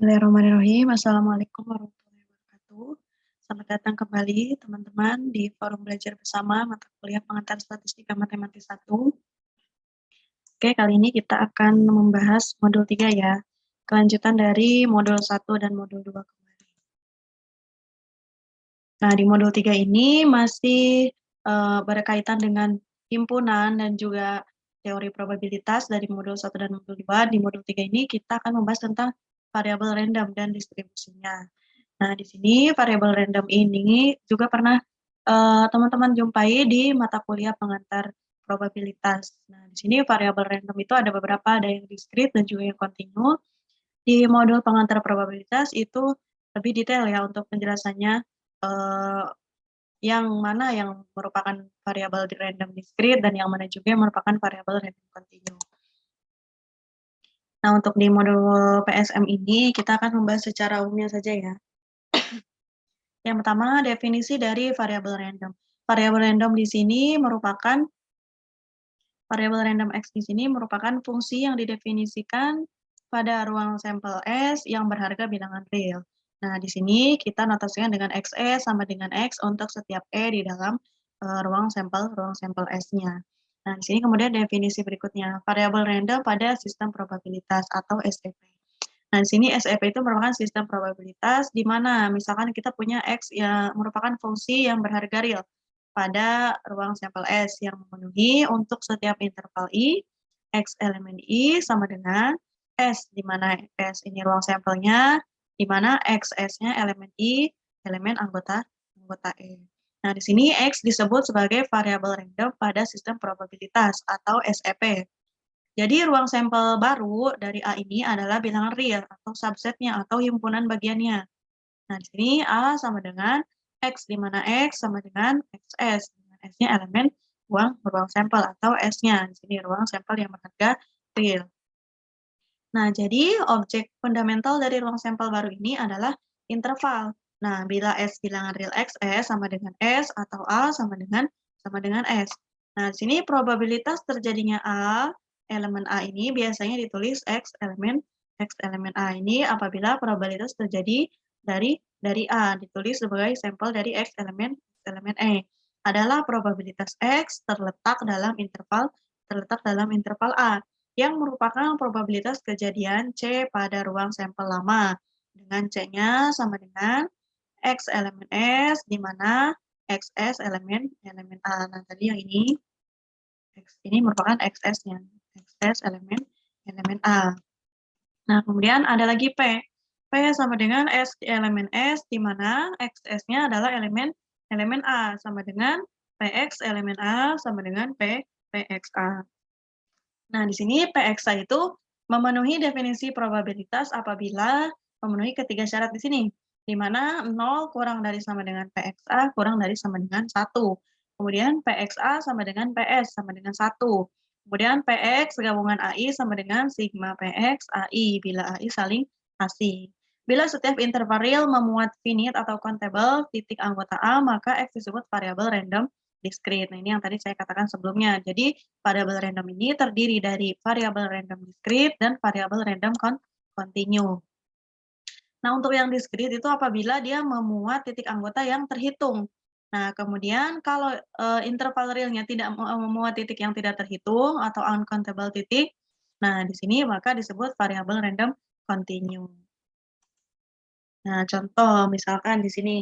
Bismillahirrahmanirrahim. Assalamualaikum warahmatullahi wabarakatuh. Selamat datang kembali teman-teman di forum belajar bersama mata kuliah pengantar statistika matematis 1. Oke, kali ini kita akan membahas modul 3 ya. Kelanjutan dari modul 1 dan modul 2 kemarin. Nah, di modul 3 ini masih berkaitan dengan himpunan dan juga teori probabilitas dari modul 1 dan modul 2. Di modul 3 ini kita akan membahas tentang variabel random dan distribusinya. Nah, di sini variabel random ini juga pernah teman-teman jumpai di mata kuliah pengantar probabilitas. Nah, di sini variabel random itu ada beberapa, ada yang discrete dan juga yang kontinu. Di modul pengantar probabilitas itu lebih detail ya untuk penjelasannya, yang mana yang merupakan variabel random discrete dan yang mana juga yang merupakan variabel random kontinu. Nah, untuk di modul PSM ini kita akan membahas secara umumnya saja ya. Yang pertama, definisi dari variabel random. Variabel random di sini merupakan variabel random X di sini merupakan fungsi yang didefinisikan pada ruang sampel S yang berharga bilangan real. Nah, di sini kita notasikan dengan XE sama dengan X untuk setiap E di dalam ruang sampel S-nya. Nah, di sini kemudian definisi berikutnya, variabel random pada sistem probabilitas atau SEP. Nah, di sini SEP itu merupakan sistem probabilitas di mana misalkan kita punya X yang merupakan fungsi yang berharga real pada ruang sampel S yang memenuhi untuk setiap interval I, X elemen I sama dengan S, di mana S ini ruang sampelnya, di mana XS-nya elemen I, elemen anggota E. Nah, di sini X disebut sebagai variabel random pada sistem probabilitas atau SEP. Jadi ruang sampel baru dari A ini adalah bilangan real atau subsetnya atau himpunan bagiannya. Nah, di sini A sama dengan X, di mana X sama dengan XS, dengan S-nya elemen ruang sampel atau S-nya. Di sini ruang sampel yang berharga real. Nah, jadi objek fundamental dari ruang sampel baru ini adalah interval. Nah, bila S bilangan real XS sama dengan S atau A sama dengan S. Nah, di sini probabilitas terjadinya elemen A ini biasanya ditulis X elemen A ini apabila probabilitas terjadi dari A ditulis sebagai sampel dari X elemen E. Adalah probabilitas X terletak dalam interval A yang merupakan probabilitas kejadian C pada ruang sampel lama, dengan C-nya sama dengan X elemen S, di mana XS elemen A. Nah, tadi yang ini, X ini merupakan XS-nya, XS elemen A. Nah, kemudian ada lagi P. P sama dengan S di elemen S, di mana XS-nya adalah elemen A, sama dengan PX elemen A sama dengan PXA. Nah, di sini PXA itu memenuhi definisi probabilitas apabila memenuhi ketiga syarat di sini, di mana 0 kurang dari sama dengan PXA kurang dari sama dengan 1. Kemudian PXA sama dengan PS sama dengan 1. Kemudian PX gabungan AI sama dengan sigma PX AI bila AI saling asing. Bila setiap interval real memuat finite atau countable titik anggota A, maka X disebut variabel random discrete. Nah, ini yang tadi saya katakan sebelumnya. Jadi, variabel random ini terdiri dari variabel random discrete dan variabel random continue. Nah, untuk yang discrete itu apabila dia memuat titik anggota yang terhitung. Nah, kemudian kalau interval realnya tidak memuat titik yang tidak terhitung atau uncountable titik, nah di sini maka disebut variabel random continue. Nah, contoh misalkan di sini.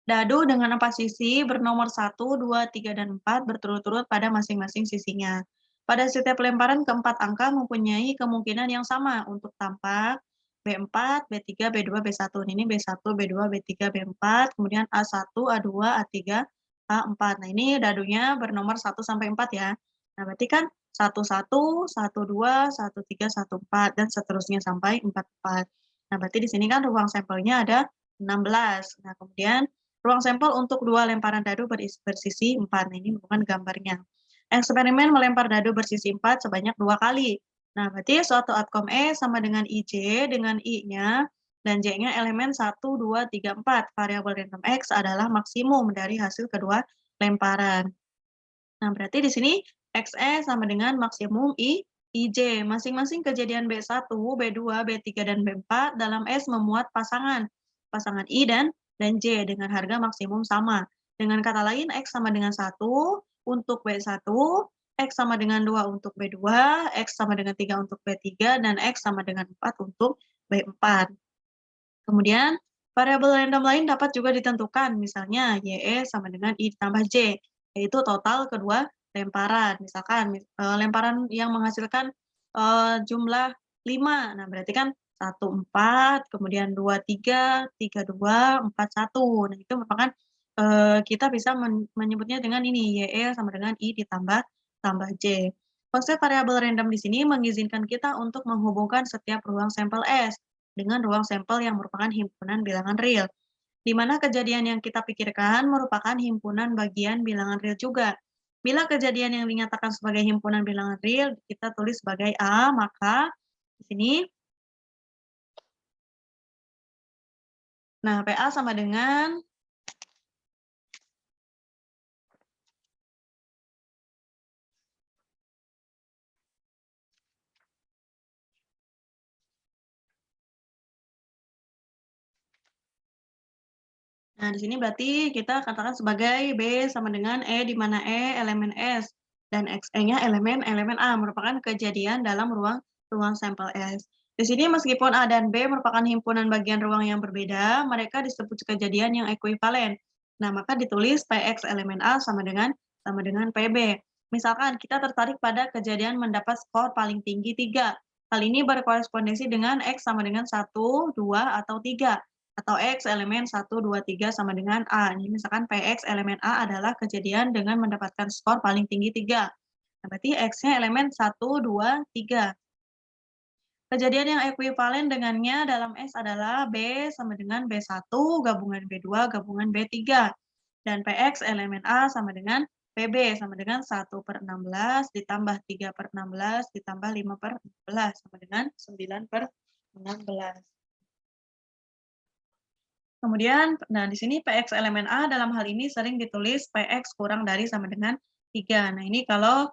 Dadu dengan 4 sisi bernomor 1, 2, 3, dan 4 berturut-turut pada masing-masing sisinya. Pada setiap lemparan keempat angka mempunyai kemungkinan yang sama untuk tampak B4, B3, B2, B1. Ini B1, B2, B3, B4, kemudian A1, A2, A3, A4. Nah, ini dadunya bernomor 1 sampai 4 ya. Nah, berarti kan 11, 12, 13, 14 dan seterusnya sampai 44. Nah, berarti di sini kan ruang sampelnya ada 16. Nah, kemudian ruang sampel untuk 2 lemparan dadu bersisi 4. Nah, ini merupakan gambarnya. Eksperimen melempar dadu bersisi 4 sebanyak 2 kali. Nah, berarti suatu outcome E sama dengan IJ dengan I-nya dan J-nya elemen 1, 2, 3, 4. Variabel random X adalah maksimum dari hasil kedua lemparan. Nah, berarti di sini XE sama dengan maksimum IJ. Masing-masing kejadian B1, B2, B3, dan B4 dalam S memuat pasangan I dan J dengan harga maksimum sama. Dengan kata lain, X sama dengan 1 untuk B1, X sama dengan 2 untuk B2, X sama dengan 3 untuk B3, dan X sama dengan 4 untuk B4. Kemudian, variabel random lain dapat juga ditentukan, misalnya YE sama dengan I ditambah J, yaitu total kedua lemparan. Misalkan, lemparan yang menghasilkan jumlah 5. Nah, berarti kan 1, 4, kemudian 2, 3, 3, 2, 4, 1. Nah, itu merupakan kita bisa menyebutnya dengan ini, YE sama dengan I tambah J. Konsep variabel random di sini mengizinkan kita untuk menghubungkan setiap ruang sampel S dengan ruang sampel yang merupakan himpunan bilangan real, di mana kejadian yang kita pikirkan merupakan himpunan bagian bilangan real juga. Bila kejadian yang dinyatakan sebagai himpunan bilangan real kita tulis sebagai A, maka di sini, nah PA sama dengan nah, di sini berarti kita katakan sebagai B sama dengan E, di mana E elemen S dan XE-nya elemen A, merupakan kejadian dalam ruang sampel S. Di sini meskipun A dan B merupakan himpunan bagian ruang yang berbeda, mereka disebut kejadian yang ekuivalen. Nah, maka ditulis PX elemen A sama dengan PB. Misalkan kita tertarik pada kejadian mendapat skor paling tinggi 3. Hal ini berkorespondensi dengan X sama dengan 1, 2, atau 3. Atau X elemen 1, 2, 3 sama dengan A. Ini misalkan PX elemen A adalah kejadian dengan mendapatkan skor paling tinggi 3. Nah, berarti X-nya elemen 1, 2, 3. Kejadian yang ekuivalen dengannya dalam S adalah B sama dengan B1 gabungan B2 gabungan B3. Dan PX elemen A sama dengan PB sama dengan 1/16 ditambah 3/16 ditambah 5/16 sama dengan 9/16. Kemudian, nah di sini PX elemen A dalam hal ini sering ditulis PX kurang dari sama dengan 3. Nah ini kalau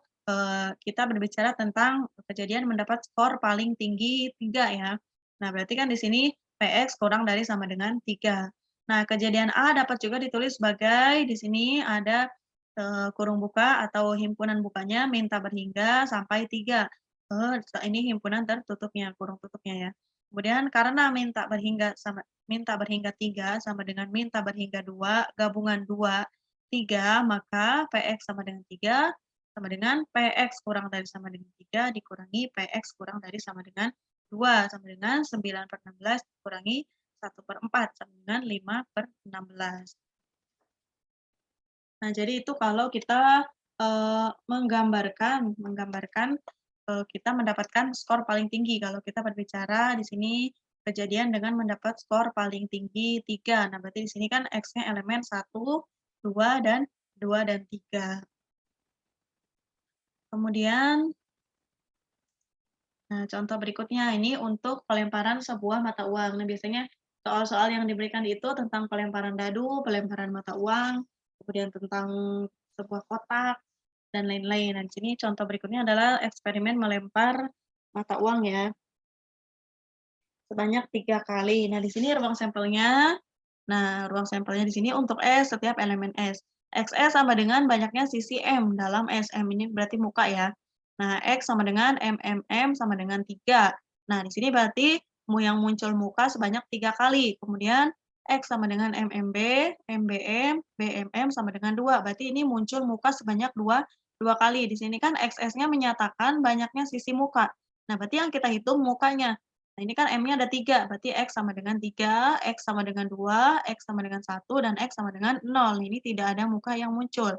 kita berbicara tentang kejadian mendapat skor paling tinggi 3 ya. Nah berarti kan di sini PX kurang dari sama dengan 3. Nah kejadian A dapat juga ditulis sebagai di sini ada kurung buka atau himpunan bukanya minta berhingga sampai 3. Ini himpunan tertutupnya, kurung tutupnya ya. Kemudian karena minta berhingga 3 sama dengan minta berhingga 2, gabungan 2, 3, maka PX sama dengan 3, sama dengan PX kurang dari sama dengan 3, dikurangi PX kurang dari sama dengan 2, sama dengan 9/16, dikurangi 1/4, sama dengan 5/16. Nah, jadi itu kalau kita menggambarkan kita mendapatkan skor paling tinggi. Kalau kita berbicara di sini kejadian dengan mendapat skor paling tinggi 3. Nah, berarti di sini kan X-nya elemen 1, 2, dan 3. Kemudian, nah contoh berikutnya ini untuk pelemparan sebuah mata uang. Nah, biasanya soal-soal yang diberikan itu tentang pelemparan dadu, pelemparan mata uang, kemudian tentang sebuah kotak, dan lain-lain. Nah, di sini contoh berikutnya adalah eksperimen melempar mata uang ya, sebanyak 3 kali. Nah, di sini ruang sampelnya, nah ruang sampelnya di sini untuk S, setiap elemen S. XS sama dengan banyaknya sisi M dalam S. M ini berarti muka ya. Nah, X sama dengan M sama dengan 3. Nah, di sini berarti yang muncul muka sebanyak 3 kali. Kemudian X sama dengan MMB, MBM, BMM sama dengan 2. Berarti ini muncul muka sebanyak 2 kali. Di sini kan XS-nya menyatakan banyaknya sisi muka. Nah, berarti yang kita hitung mukanya. Nah, ini kan M-nya ada 3, berarti X sama dengan 3, X sama dengan 2, X sama dengan 1, dan X sama dengan 0. Ini tidak ada muka yang muncul.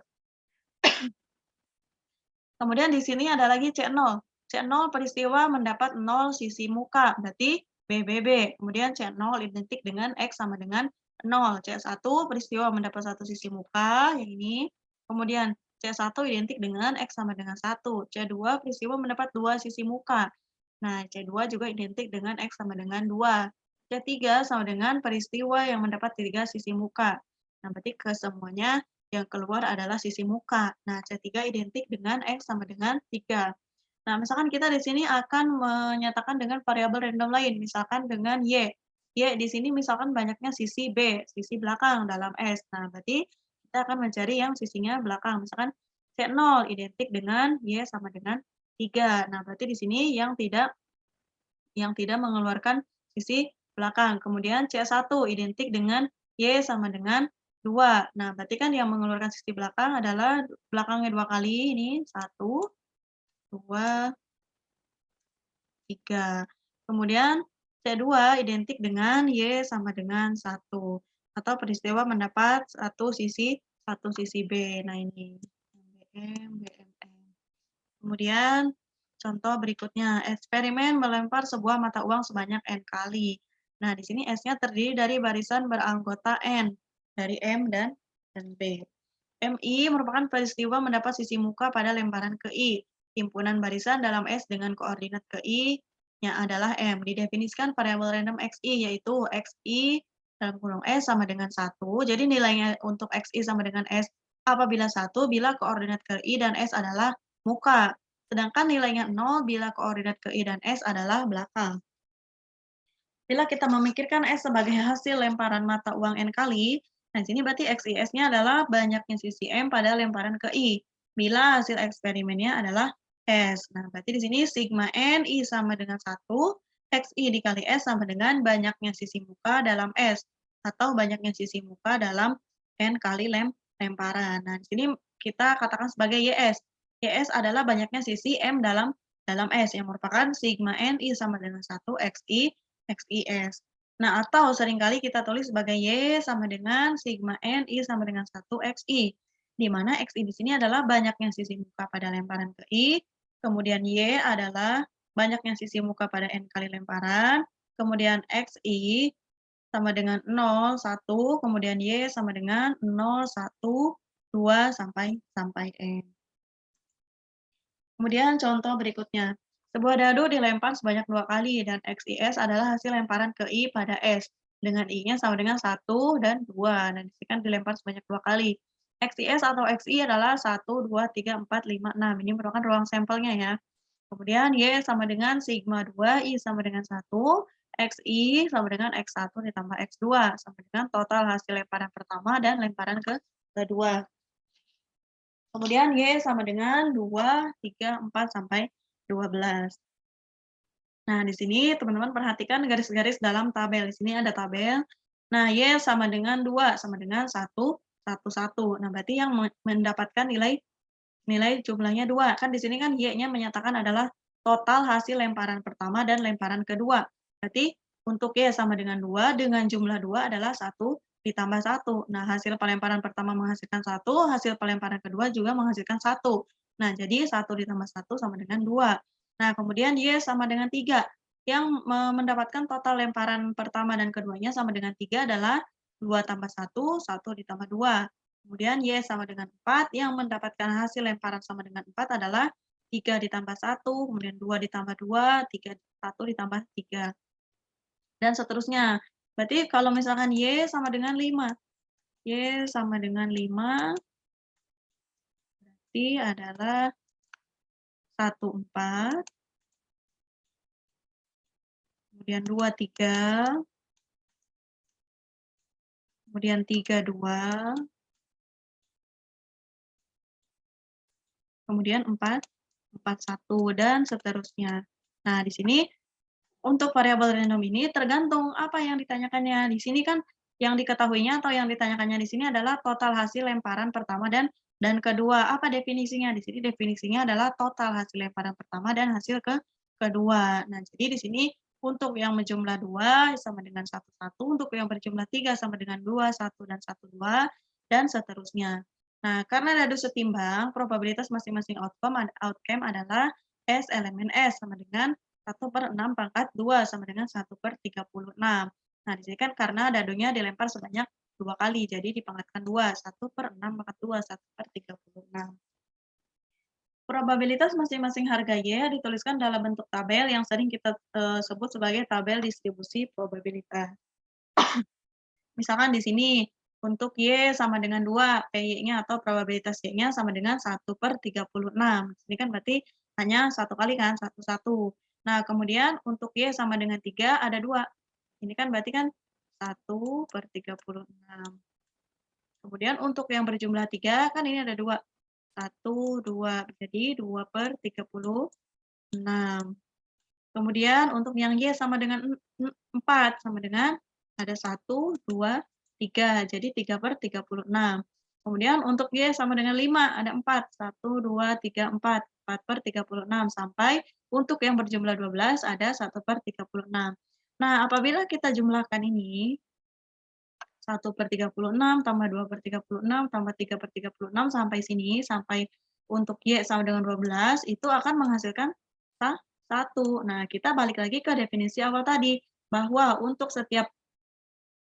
Kemudian di sini ada lagi C0. C0 peristiwa mendapat 0 sisi muka, berarti BBB. Kemudian C0 identik dengan X sama dengan 0. C1 peristiwa mendapat 1 sisi muka, yang ini. Kemudian C1 identik dengan X sama dengan 1. C2 peristiwa mendapat 2 sisi muka. Nah, C2 juga identik dengan X sama dengan 2. C3 sama dengan peristiwa yang mendapat 3 sisi muka. Nah, berarti kesemuanya yang keluar adalah sisi muka. Nah, C3 identik dengan X sama dengan 3. Nah, misalkan kita di sini akan menyatakan dengan variabel random lain, misalkan dengan Y. Y di sini misalkan banyaknya sisi B, sisi belakang dalam S. Nah, berarti kita akan mencari yang sisinya belakang. Misalkan C0 identik dengan Y sama dengan 3. Nah, berarti di sini yang tidak mengeluarkan sisi belakang. Kemudian C1 identik dengan Y sama dengan 2. Nah, berarti kan yang mengeluarkan sisi belakang adalah belakangnya 2 kali, ini 1, 2, 3. Kemudian C2 identik dengan Y sama dengan 1. Atau peristiwa mendapat satu sisi B. Nah, ini BM, BMN. Kemudian contoh berikutnya, eksperimen melempar sebuah mata uang sebanyak N kali. Nah, di sini S-nya terdiri dari barisan beranggota N, dari M dan B. MI merupakan peristiwa mendapat sisi muka pada lemparan ke I. Himpunan barisan dalam S dengan koordinat ke I-nya adalah M. Didefinisikan variabel random XI, yaitu XI dalam kurung S sama dengan 1. Jadi nilainya untuk XI sama dengan S apabila 1 bila koordinat ke I dan S adalah muka. Sedangkan nilainya 0 bila koordinat ke I dan S adalah belakang. Bila kita memikirkan S sebagai hasil lemparan mata uang N kali, nah di sini berarti XIS-nya adalah banyaknya sisi M pada lemparan ke I. Bila hasil eksperimennya adalah S. Nah, berarti di sini sigma N I sama dengan 1, XI dikali S sama dengan banyaknya sisi muka dalam S, atau banyaknya sisi muka dalam N kali lemparan. Nah, di sini kita katakan sebagai YS. YS adalah banyaknya sisi M dalam S, yang merupakan sigma N I sama dengan 1 XI XIS. Nah, atau seringkali kita tulis sebagai Y sama dengan sigma N I sama dengan 1 XI, di mana XI di sini adalah banyaknya sisi muka pada lemparan ke I, kemudian Y adalah banyaknya sisi muka pada N kali lemparan, kemudian XI sama dengan 0, 1, kemudian Y sama dengan 0, 1, 2, sampai N. Kemudian contoh berikutnya, sebuah dadu dilempar sebanyak 2 kali dan XIS adalah hasil lemparan ke I pada S, dengan I-nya sama dengan 1 dan 2. Nah, di sini kan dilempar sebanyak 2 kali. XIS atau XI adalah 1, 2, 3, 4, 5, 6. Ini merupakan ruang sampelnya ya. Kemudian Y sama dengan sigma 2, I sama dengan 1, XI sama dengan X1 ditambah X2, sama dengan total hasil lemparan pertama dan lemparan kedua. Kemudian Y sama dengan 2, 3, 4, sampai 12. Nah, di sini teman-teman perhatikan garis-garis dalam tabel. Di sini ada tabel. Nah, Y sama dengan 2, sama dengan 1, 1, 1. Nah, berarti yang mendapatkan nilai jumlahnya 2. Kan di sini kan Y-nya menyatakan adalah total hasil lemparan pertama dan lemparan kedua. Berarti untuk Y sama dengan 2, dengan jumlah 2 adalah 1 ditambah 1. Nah, hasil pelemparan pertama menghasilkan 1, hasil pelemparan kedua juga menghasilkan 1. Nah, jadi 1 ditambah 1 sama dengan 2. Nah, kemudian Y sama dengan 3. Yang mendapatkan total lemparan pertama dan keduanya sama dengan 3 adalah 2 tambah 1, 1 ditambah 2. Kemudian Y sama dengan 4, yang mendapatkan hasil lemparan sama dengan 4 adalah 3 ditambah 1, kemudian 2 ditambah 2, 3, 1 ditambah 3. Dan seterusnya. Berarti kalau misalkan Y sama dengan 5. Y sama dengan 5, berarti adalah 1, 4, kemudian 2, 3, kemudian 3, 2, kemudian 4, 4, 1, dan seterusnya. Nah, di sini untuk variabel random ini tergantung apa yang ditanyakannya. Di sini kan yang diketahuinya atau yang ditanyakannya di sini adalah total hasil lemparan pertama dan kedua. Apa definisinya? Di sini definisinya adalah total hasil lemparan pertama dan hasil kedua. Nah, jadi di sini untuk yang berjumlah 2 sama dengan 1, 1, untuk yang berjumlah 3 sama dengan 2, 1, dan 1, 2, dan seterusnya. Nah, karena dadu setimbang, probabilitas masing-masing outcome adalah S elemen S sama dengan 1/6 pangkat 2 sama dengan 1/36. Nah, di sini kan karena dadunya dilempar sebanyak 2 kali, jadi dipangkatkan 2, 1/6 pangkat 2, 1/36. Probabilitas masing-masing harga Y dituliskan dalam bentuk tabel yang sering kita sebut sebagai tabel distribusi probabilitas. Misalkan di sini untuk Y sama dengan 2, PY-nya atau probabilitas Y-nya sama dengan 1/36. Ini kan berarti hanya satu kali kan, satu satu. Nah, kemudian untuk Y sama dengan 3 ada 2. Ini kan berarti kan 1/36. Kemudian untuk yang berjumlah 3 kan ini ada 2. 1, 2. Jadi 2/36. Kemudian untuk yang Y sama dengan 4, sama dengan ada 1, 2, 3. Jadi 3/36. Kemudian untuk Y sama dengan 5, ada 4. 1, 2, 3, 4. 4/36. Sampai untuk yang berjumlah 12 ada 1/36. Nah, apabila kita jumlahkan ini, 1/36 tambah 2/36 tambah 3/36 sampai sini, sampai untuk Y sama dengan 12, itu akan menghasilkan 1. Nah, kita balik lagi ke definisi awal tadi, bahwa untuk setiap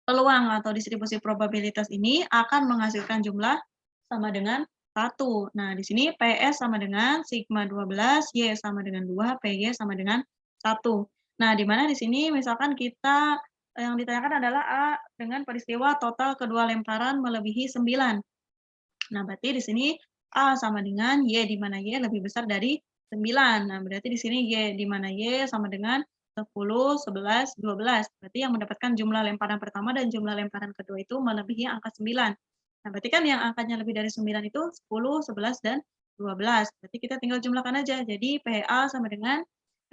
peluang atau distribusi probabilitas ini akan menghasilkan jumlah sama dengan 1. Nah, di sini PS sama dengan sigma 12, Y sama dengan 2, PY sama dengan 1. Nah, di mana di sini misalkan kita yang ditanyakan adalah A dengan peristiwa total kedua lemparan melebihi 9. Nah, berarti di sini A sama dengan Y, di mana Y lebih besar dari 9. Nah, berarti di sini Y, di mana Y sama dengan 10, 11, 12. Berarti yang mendapatkan jumlah lemparan pertama dan jumlah lemparan kedua itu melebihi angka 9. Nah, berarti kan yang angkanya lebih dari 9 itu 10, 11, dan 12. Berarti kita tinggal jumlahkan aja. Jadi PA sama dengan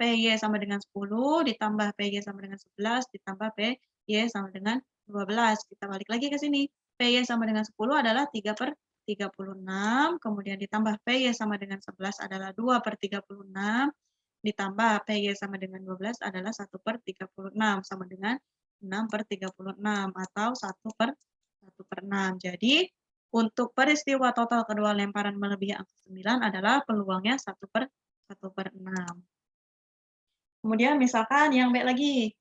PY sama dengan 10, ditambah PY sama dengan 11, ditambah PY sama dengan 12. Kita balik lagi ke sini. PY sama dengan 10 adalah 3/36, kemudian ditambah PY sama dengan 11 adalah 2/36, ditambah PY sama dengan 12 adalah 1/36, sama dengan 6/36 atau 1/6. Jadi, untuk peristiwa total kedua lemparan melebihi angka 9 adalah peluangnya 1/6. Kemudian misalkan yang B lagi,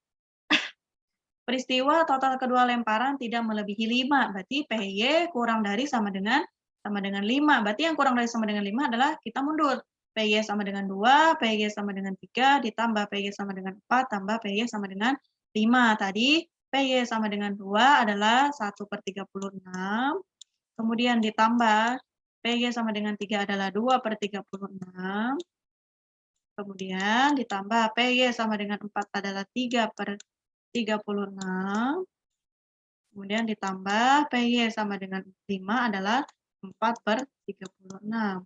peristiwa total kedua lemparan tidak melebihi 5, berarti PY kurang dari sama dengan 5. Berarti yang kurang dari sama dengan 5 adalah kita mundur. PY sama dengan 2, PY sama dengan 3, ditambah PY sama dengan 4, tambah PY sama dengan 5. Tadi PY sama dengan 2 adalah 1/36, kemudian ditambah PY sama dengan 3 adalah 2/36, kemudian ditambah PY sama dengan 4 adalah 3/36, kemudian ditambah PY sama dengan 5 adalah 4/36.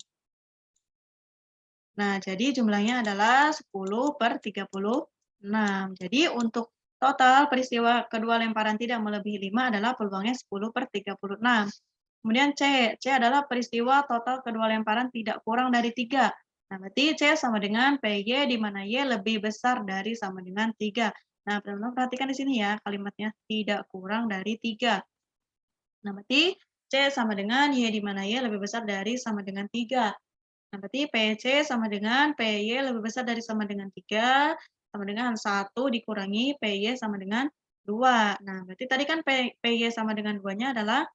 Nah, jadi jumlahnya adalah 10/36. Jadi untuk total peristiwa kedua lemparan tidak melebihi 5 adalah peluangnya 10/36. Kemudian C adalah peristiwa total kedua lemparan tidak kurang dari 3. Nah, berarti C sama dengan PY di mana Y lebih besar dari sama dengan 3. Nah, teman-teman perhatikan di sini ya kalimatnya, tidak kurang dari 3. Nah, berarti C sama dengan Y di mana Y lebih besar dari sama dengan 3. Nah, berarti PC sama dengan PY lebih besar dari sama dengan 3, sama dengan 1 dikurangi PY sama dengan 2. Nah, berarti tadi kan PY sama dengan 2-nya adalah,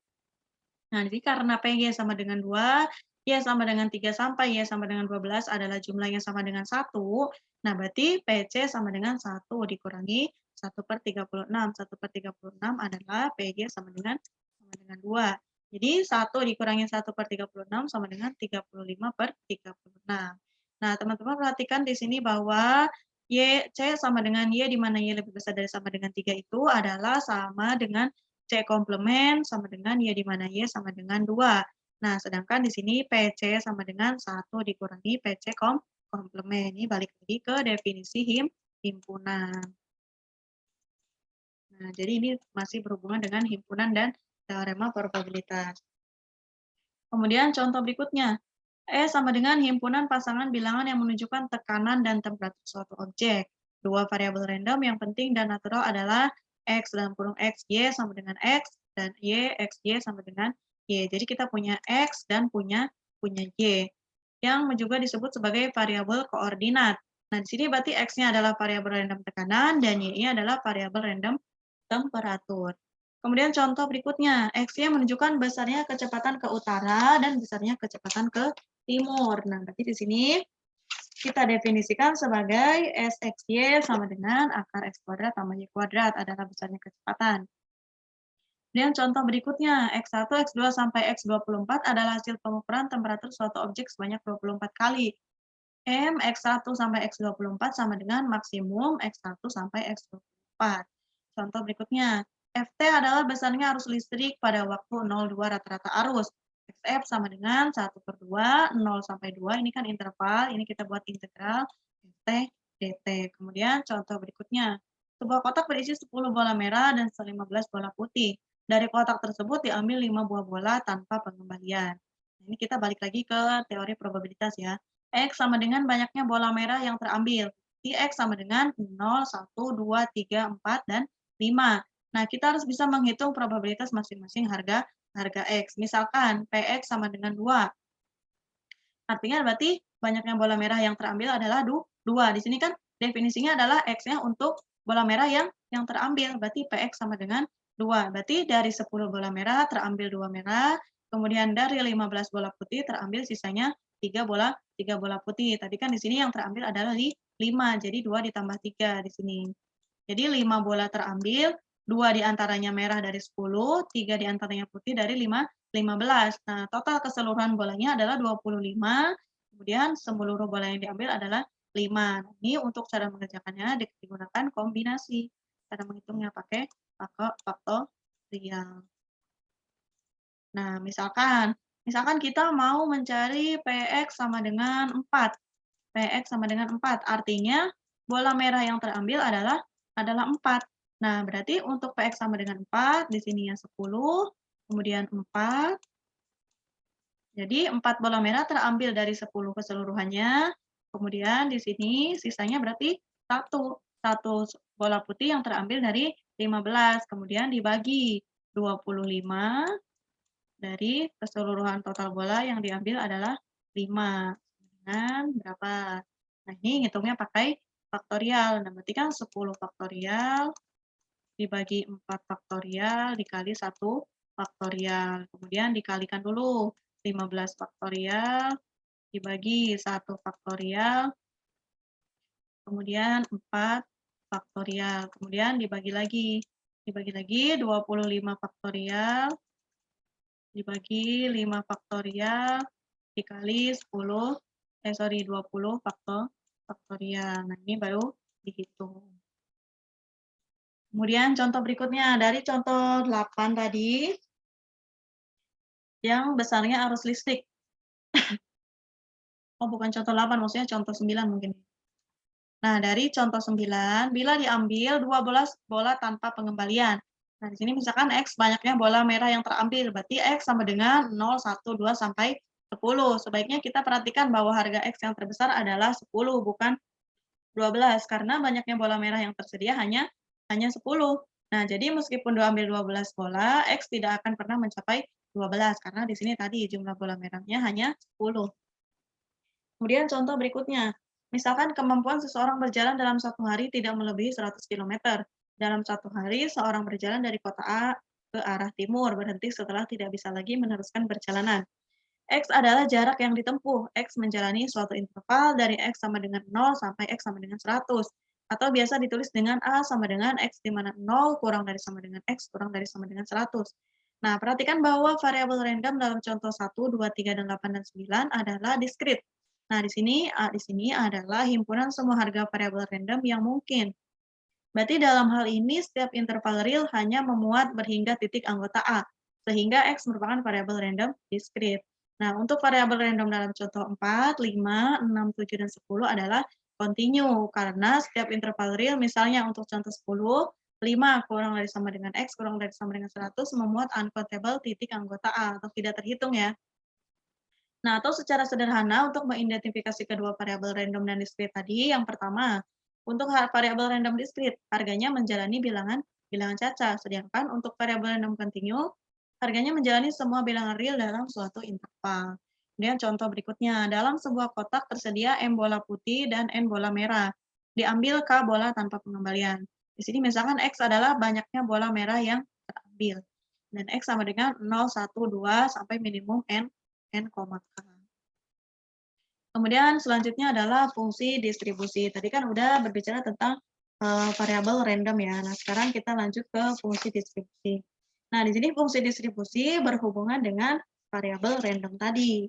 nah, jadi karena PY sama dengan 2, Y sama dengan 3 sampai Y sama dengan 12 adalah jumlah yang sama dengan 1, nah berarti PC sama dengan 1 dikurangi 1/36. 1/36 adalah PY sama dengan 2. Jadi 1 dikurangi 1/36 sama dengan 35/36. Nah, teman-teman perhatikan di sini bahwa C sama dengan Y, di mana Y lebih besar dari sama dengan 3 itu adalah sama dengan C komplement sama dengan Y, di mana Y sama dengan 2. Nah, sedangkan di sini PC sama dengan 1 dikurangi PC komplement. Ini balik lagi ke definisi himpunan. Nah, jadi ini masih berhubungan dengan himpunan dan teorema probabilitas. Kemudian contoh berikutnya, E sama dengan himpunan pasangan bilangan yang menunjukkan tekanan dan temperatur suatu objek. Dua variabel random yang penting dan natural adalah X dalam kurung X, Y sama dengan X, dan Y, X, Y sama dengan Y. Jadi kita punya X dan punya Y, yang juga disebut sebagai variabel koordinat. Nah, di sini berarti X-nya adalah variabel random tekanan, dan Y-nya adalah variabel random temperatur. Kemudian contoh berikutnya, X-nya menunjukkan besarnya kecepatan ke utara dan besarnya kecepatan ke timur. Nah, berarti di sini kita definisikan sebagai SXY sama dengan akar X kuadrat tambah Y kuadrat adalah besarnya kecepatan. Kemudian contoh berikutnya, X1, X2 sampai X24 adalah hasil pengukuran temperatur suatu objek sebanyak 24 kali. M X1 sampai X24 sama dengan maksimum X1 sampai X24. Contoh berikutnya, FT adalah besarnya arus listrik pada waktu 02 rata-rata arus. XF sama dengan 1/2, 0 sampai 2, ini kan interval, ini kita buat integral FT dt. Kemudian contoh berikutnya, sebuah kotak berisi 10 bola merah dan 15 bola putih. Dari kotak tersebut diambil 5 buah bola tanpa pengembalian. Ini kita balik lagi ke teori probabilitas ya. X sama dengan banyaknya bola merah yang terambil. Di X sama dengan 0, 1, 2, 3, 4, dan 5. Nah, kita harus bisa menghitung probabilitas masing-masing harga X. Misalkan PX sama dengan 2. Artinya berarti banyaknya bola merah yang terambil adalah 2. Di sini kan definisinya adalah X-nya untuk bola merah yang terambil. Berarti PX sama dengan 2. Berarti dari 10 bola merah terambil 2 merah, kemudian dari 15 bola putih terambil sisanya 3 bola putih. Tadi kan di sini yang terambil adalah 5, jadi 2 ditambah 3 di sini. Jadi 5 bola terambil, 2 diantaranya merah dari 10, 3 diantaranya putih dari 15. Nah, total keseluruhan bolanya adalah 25, kemudian seluruh bola yang diambil adalah 5. Nah, ini untuk cara mengerjakannya digunakan kombinasi. Cara menghitungnya pakai faktorial. Nah, misalkan kita mau mencari PX sama dengan 4. PX sama dengan 4, artinya bola merah yang terambil adalah 4. Nah, berarti untuk PX sama dengan 4, di sininya 10, kemudian 4. Jadi 4 bola merah terambil dari 10 keseluruhannya, kemudian di sini sisanya berarti 1. 1 bola putih yang terambil dari 15, kemudian dibagi 25 dari keseluruhan total bola yang diambil adalah 5. Dengan berapa? Nah, ini ngitungnya pakai faktorial. Nah, berarti kan 10 faktorial dibagi 4 faktorial dikali 1 faktorial. Kemudian dikalikan dulu 15 faktorial dibagi 1 faktorial, kemudian 4 faktorial. Kemudian dibagi lagi 25 faktorial dibagi 5 faktorial dikali 20 faktorial. Nah, ini baru dihitung. Kemudian contoh berikutnya, dari contoh 8 tadi, yang besarnya arus listrik. Oh, bukan contoh 8, maksudnya contoh 9 mungkin. Nah, dari contoh 9, bila diambil 12 bola tanpa pengembalian. Nah, di sini misalkan X banyaknya bola merah yang terambil, berarti X sama dengan 0, 1, 2, sampai 10. Sebaiknya kita perhatikan bahwa harga X yang terbesar adalah 10, bukan 12, karena banyaknya bola merah yang tersedia hanya 10. Nah, jadi meskipun diambil 12 bola, X tidak akan pernah mencapai 12, karena di sini tadi jumlah bola merahnya hanya 10. Kemudian contoh berikutnya, misalkan kemampuan seseorang berjalan dalam satu hari tidak melebihi 100 km. Dalam satu hari, seorang berjalan dari kota A ke arah timur, berhenti setelah tidak bisa lagi meneruskan perjalanan. X adalah jarak yang ditempuh. X menjalani suatu interval dari X sama dengan 0 sampai X sama dengan 100. Atau biasa ditulis dengan A sama dengan X, di mana 0 kurang dari sama dengan X, kurang dari sama dengan 100. Nah, perhatikan bahwa variabel random dalam contoh 1, 2, 3, dan 8, dan 9 adalah diskrit. Nah, di sini adalah himpunan semua harga variabel random yang mungkin. Berarti dalam hal ini, setiap interval real hanya memuat berhingga titik anggota A, sehingga X merupakan variabel random diskrit. Nah, untuk variabel random dalam contoh 4, 5, 6, 7, dan 10 adalah continue, karena setiap interval real, misalnya untuk contoh 10, 5 kurang dari sama dengan X, kurang dari sama dengan 100, memuat uncountable titik anggota A, atau tidak terhitung ya. Nah, atau secara sederhana untuk mengidentifikasi kedua variabel random dan diskrit tadi, yang pertama, untuk variabel random diskrit, harganya menjalani bilangan caca, sedangkan untuk variabel random continue, harganya menjalani semua bilangan real dalam suatu interval. Kemudian contoh berikutnya, dalam sebuah kotak tersedia M bola putih dan N bola merah. Diambil K bola tanpa pengembalian. Di sini misalkan X adalah banyaknya bola merah yang terambil. Dan X sama dengan 0, 1, 2, sampai minimum N, K. Kemudian selanjutnya adalah fungsi distribusi. Tadi kan udah berbicara tentang variabel random ya. Nah, sekarang kita lanjut ke fungsi distribusi. Nah, di sini fungsi distribusi berhubungan dengan variabel random tadi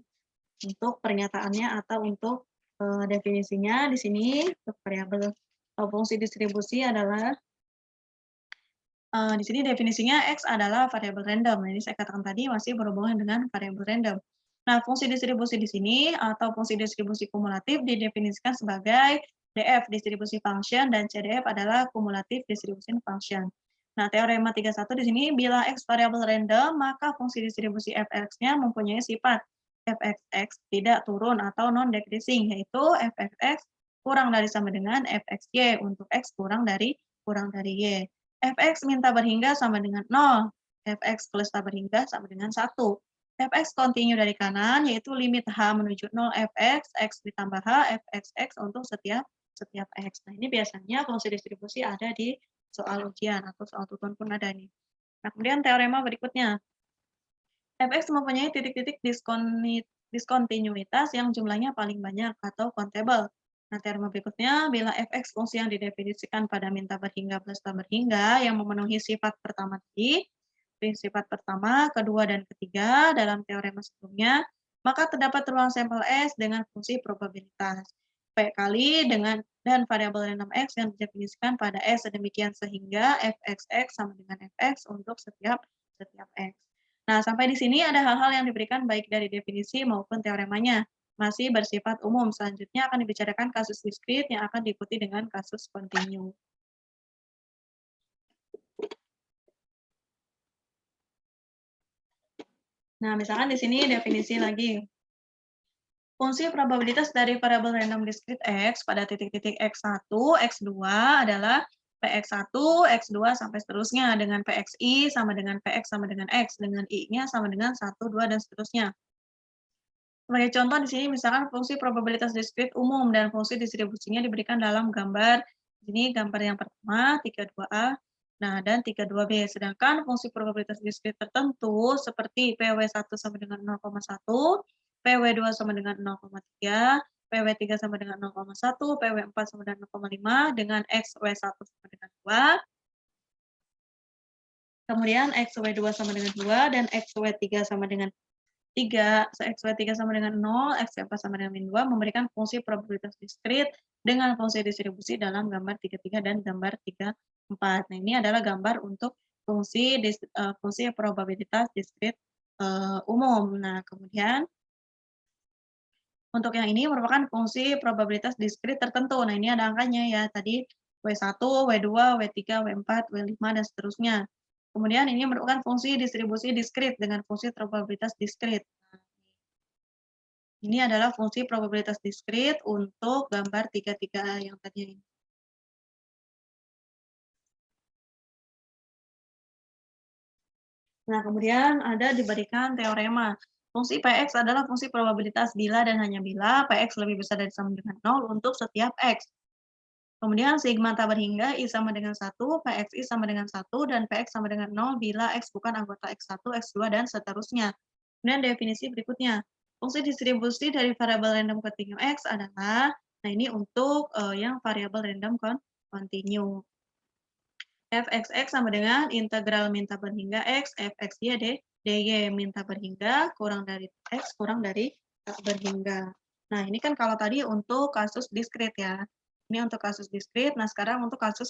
untuk pernyataannya atau untuk Definisinya di sini untuk variabel fungsi distribusi adalah di sini definisinya X adalah variabel random. Ini saya katakan tadi masih berhubungan dengan variabel random. Nah, fungsi distribusi di sini atau fungsi distribusi kumulatif didefinisikan sebagai DF distribusi function dan CDF adalah kumulatif distribusi function. Nah, teorema 31 di sini bila X variabel random, maka fungsi distribusi fx-nya mempunyai sifat fxx tidak turun atau non-decreasing, yaitu fxx kurang dari sama dengan fxy untuk X kurang dari Y. Fx minta berhingga sama dengan 0, Fx plus tak berhingga sama dengan 1. Fx kontinu dari kanan, yaitu limit H menuju 0 Fx, X ditambah H, Fxx untuk setiap X. Nah, ini biasanya fungsi distribusi ada di soal ujian atau soal tutuan pun ada nih. Nah, kemudian teorema berikutnya. Fx mempunyai titik-titik diskontinuitas yang jumlahnya paling banyak atau countable. Nah, teorema berikutnya, bila fx fungsi yang didefinisikan pada min tak berhingga plus tak berhingga yang memenuhi sifat pertama tadi, sifat pertama, kedua, dan ketiga dalam teorema sebelumnya, maka terdapat ruang sampel S dengan fungsi probabilitas. P kali dengan dan variabel random X yang didefinisikan pada S sedemikian sehingga fxx sama dengan fx untuk setiap X. Nah, sampai di sini ada hal-hal yang diberikan baik dari definisi maupun teoremanya. Masih bersifat umum. Selanjutnya akan dibicarakan kasus diskrit yang akan diikuti dengan kasus kontinu. Nah, misalkan di sini definisi lagi. Fungsi probabilitas dari variabel random diskrit X pada titik-titik X1, X2 adalah Px1, X2 sampai seterusnya dengan Pxi sama dengan Px sama dengan X, dengan I-nya sama dengan 1, 2, dan seterusnya. Sebagai contoh di sini misalkan fungsi probabilitas diskrit umum dan fungsi distribusinya diberikan dalam gambar. Ini gambar yang pertama 32A, nah dan 32B. Sedangkan fungsi probabilitas diskrit tertentu seperti PW1 sama dengan 0,1, PW2 sama dengan 0,3, PW3 sama dengan 0,1, PW4 sama dengan 0,5 dengan XW1 sama dengan 2. Kemudian XW2 sama dengan 2 dan XW3 sama dengan 3, XY3 sama dengan 0, XY4 sama dengan min 2 memberikan fungsi probabilitas diskrit dengan fungsi distribusi dalam gambar 33 dan gambar 34. Nah, ini adalah gambar untuk fungsi probabilitas diskrit umum. Nah, kemudian untuk yang ini merupakan fungsi probabilitas diskrit tertentu. Nah, ini ada angkanya ya. Tadi W1, W2, W3, W4, W5, dan seterusnya. Kemudian ini merupakan fungsi distribusi diskrit dengan fungsi probabilitas diskrit. Ini adalah fungsi probabilitas diskrit untuk gambar 33A yang tadi ini. Nah, kemudian ada diberikan teorema. Fungsi Px adalah fungsi probabilitas bila dan hanya bila Px lebih besar dari sama dengan 0 untuk setiap X. Kemudian sigma tak berhingga I sama dengan 1, Pxi sama dengan 1, dan Px sama dengan 0 bila X bukan anggota X1, X2, dan seterusnya. Kemudian definisi berikutnya. Fungsi distribusi dari variabel random kontinu X adalah, nah ini untuk yang variabel random kontinu. Fxx sama dengan integral min tak berhingga X, Fxy dy min tak berhingga kurang dari X kurang dari tak berhingga. Nah, ini kan kalau tadi untuk kasus diskrit ya. Ini untuk kasus diskrit. Nah, sekarang untuk kasus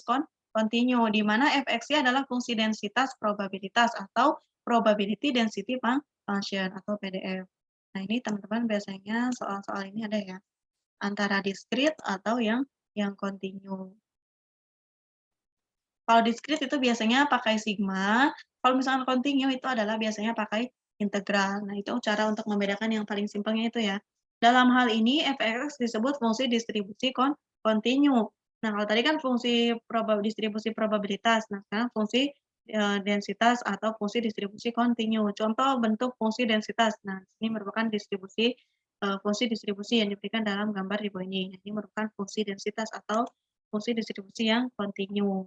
kontinu, di mana Fxy adalah fungsi densitas probabilitas atau probability density function atau PDF. Nah, ini teman-teman biasanya soal-soal ini ada ya. Antara diskrit atau yang kontinu. Kalau diskrit itu biasanya pakai sigma, kalau misalkan kontinu itu adalah biasanya pakai integral. Nah, itu cara untuk membedakan yang paling simpelnya itu ya. Dalam hal ini, fx disebut fungsi distribusi kontinu. Nah, kalau tadi kan fungsi distribusi probabilitas. Nah, sekarang fungsi densitas atau fungsi distribusi kontinu. Contoh bentuk fungsi densitas. Nah, ini merupakan fungsi distribusi yang diberikan dalam gambar di bawah ini. Ini merupakan fungsi densitas atau fungsi distribusi yang kontinu.